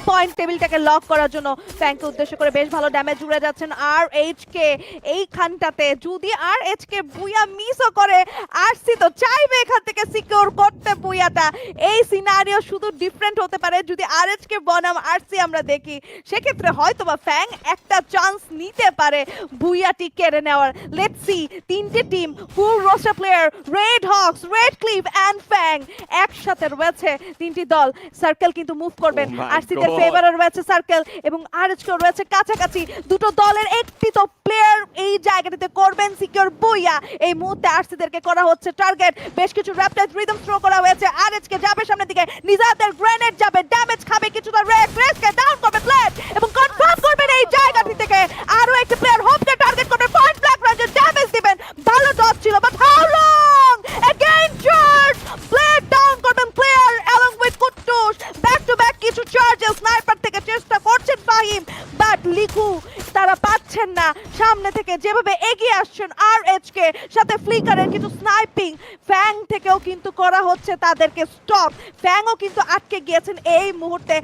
Point টেবিলটাকে lock করার জন্য ফ্যাংকে উদ্দেশ্য করে বেশ ভালো ড্যামেজ জুড়ে যাচ্ছেন আর এইচকে। এইখানটাতে যদি আর এইচকে বুইয়া মিসও করে আরসি তো চাইবে এখান থেকে সিকিউর করতে বুইয়াটা। এই সিনারিও শুধু ডিফারেন্ট হতে পারে যদি আরএচকে বনাম আরসি আমরা দেখি, সেক্ষেত্রে হয়তো বা ফ্যাং একটা চান্স নিতে পারে বুইয়াটি কেড়ে নেওয়ার। লেটস সি, তিনটে team full roster player, red hawks, red cleave and fang একসাথে রয়েছে তিনটি দল। সার্কেল কিন্তু মুভ করবেন, Oh my আরসিদের God! ফেভারে রয়েছে সার্কেল এবং আরএচকে রয়েছে কাছাকাছি। দুটো দলের একটি তো প্লেয়ার এই জায়গাটিতে করবেন সিকিউর বুইয়া। এই মুহূর্তে আরসিদেরকে করা হচ্ছে টার্গেট, বেশ কিছু র্যাপটাইজ রিদম থ্রো করা হয়েছে। আরএচকে যাবে সামনের দিকে, নিজাদের গ্রেনেড যাবে, ড্যামেজ খাবে কিছুটা, রেসকে ডাউন করবে প্লেট এবং কনফার্ম করবেন এই জায়গাটি থেকে আরো একটি প্লেয়ার হোপকে টার্গেট করবে, পয়েন্ট ব্ল্যাক রেঞ্জে ড্যামেজ দিবেন। ভালো ডট ছিল but how long again charge, plate down করবেন প্লেয়ার along with কুট্টুস। ব্যাক টু ব্যাক কিছু চার্জেস স্নাইপার থেকে চেষ্টা করছেন ফাহিম, বাট লিখু তারা পাচ্ছেন না। সামনে থেকে যেভাবে এগিয়ে আসছেন আরএচকে, সাথে ফ্লিকারের কিছু স্নাইপিং ফ্যাং থেকেও কিন্তু করা হচ্ছে তাদেরকে স্টপ। ফ্যাংও কিন্তু আটকে গিয়েছেন এই মুহূর্তে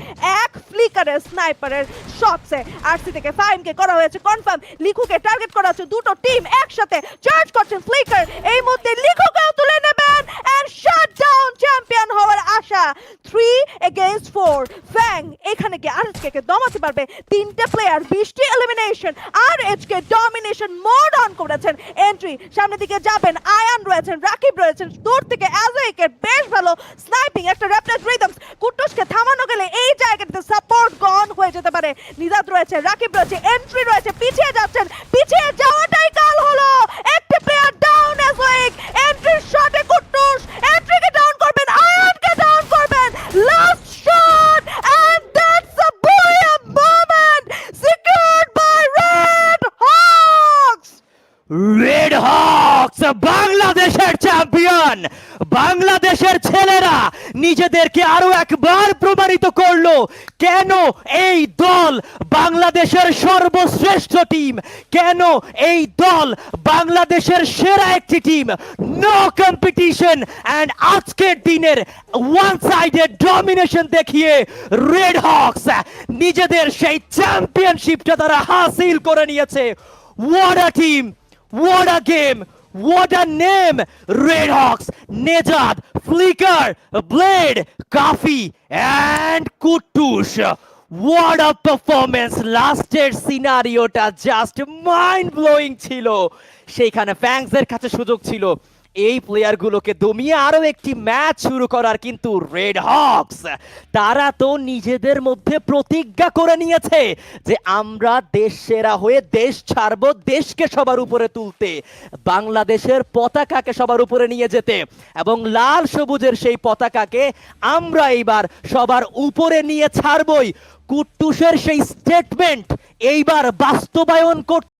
এক ফ্লিকারের স্নাইপারের শটসে। আরসি থেকে ফাহিমকে করা হয়েছে কনফার্ম, লিখুকে টার্গেট করা হচ্ছে। দুটো টিম একসাথে চার্জ করছেন, ফ্লিকার এই মুহূর্তে লিখুকেও তুলে নেবেন এন্ড শাট ডাউন চ্যাম্পিয়ন হওয়ার আশা। 3 against 4, ফ্যাং এখানে কি আরএচকে দমাতে পারবে? তিনটে প্লেয়ার, 20টি elimination, RHK domination mode on করেছেন। এন্ট্রি সামনের দিকে যাবেন, আয়ান রয়েছেন, রাকিব রয়েছেন, দূর থেকে অ্যাজেকের বেশ ভালো স্নাইপিং, একটা র্যাপটাইজ রিদমস। কুট্টুসকে থামানো গেলে এই জায়গাটাতে সাপোর্ট গন হয়ে যেতে পারে। নিজাত রয়েছে, রাকিব রয়েছে, এন্ট্রি রয়েছে, পিছিয়ে যাচ্ছেন, পিছিয়ে যাওয়াটাই কাল হলো। একটি প্লেয়ার ডাউন অ্যাজেক, এন্ট্রির শটে কুট্টুস এন্ট্রিকে ডাউন করবেন, আয়ানকে ডাউন করবেন। Last shot and that's a booyah moment secured by Red Hawks! Red hawks বাংলাদেশের চ্যাম্পিয়ন। বাংলাদেশের ছেলেরা নিজেদেরকে আরো একবার প্রমাণিত করলো কেন এই দল বাংলাদেশের সর্বশ্রেষ্ঠ টিম, কেন এই দল বাংলাদেশের সেরা একটি টিম। নো কম্পিটিশন অ্যান্ড আজকের দিনের ওয়ান সাইডেড ডমিনেশন দেখিয়ে রেড হকস নিজেদের সেই চ্যাম্পিয়নশিপটা তারা হাসিল করে নিয়েছে। What a team! What a game! What a name! Red Hawks, Nejad, Flicker, Blade, Kafi, and Kuttush. What a performance! লাস্টের সিনারিওটা জাস্ট মাইন্ড ব্লোয়িং ছিল। সেইখানে ফ্যাংসের কাছে সুযোগ ছিল এই প্লেয়ারগুলোকে দমিয়ে আরো একটি ম্যাচ শুরু করার, কিন্তু রেড হকস তারা তো নিজেদের মধ্যে প্রতিজ্ঞা করে নিয়েছে যে আমরা দেশ সেরা হয়ে দেশ ছাড়বো, দেশকে সবার উপরে তুলতে, বাংলাদেশের পতাকাকে সবার উপরে নিয়ে যেতে, এবং লাল সবুজের সেই পতাকাকে আমরা এইবার সবার উপরে নিয়ে ছাড়বই। কুট্টুসের সেই স্টেটমেন্ট এইবার বাস্তবায়ন করতে